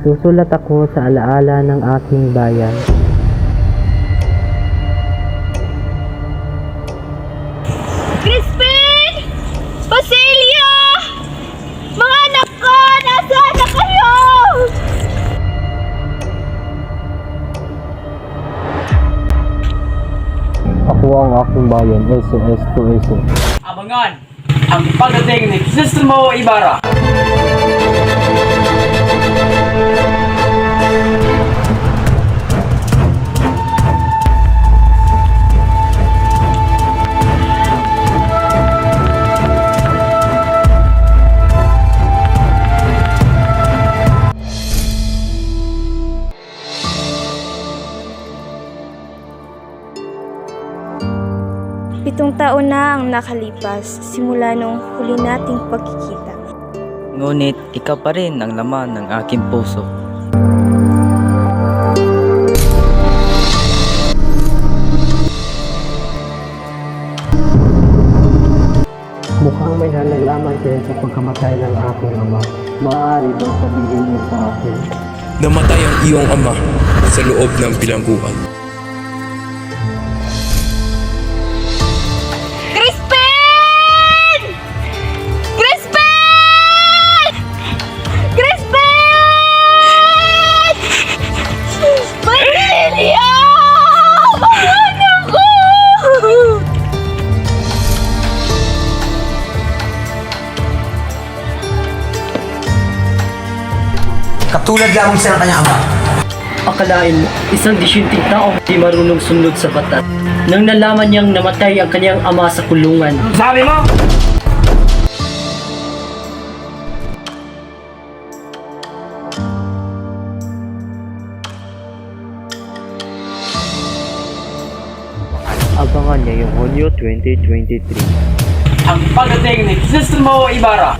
Nagsusulat ako sa alaala ng aking bayan. Crispin! Basilio! Mga anak ko! Nasaan na kayo? Ako ang aking bayan, SOS to SOS. Abangan ang pagdating ni Sistemo Ibarra. Pitong taon na ang nakalipas simula nung huli nating pagkikita. Ngunit ikaw pa rin ang laman ng aking puso. Mukhang may nalalaman kayo sa pagkamatay ng aking ama. Maaari bang sabihin niyo sa akin? Namatay ang iyong ama sa loob ng bilangguan. Crispin! Crispin! Crispin! Basilio! Mga anak ko! Katulad lamang siya ng kanyang ama. Akalain mo, isang disyunting tao di marunong sumunod sa batas. Nang nalaman niyang namatay ang kanyang ama sa kulungan. Sabi mo? Abangan niya yung Hunyo 2023. Ang pagdating ni Sistemo Ibarra.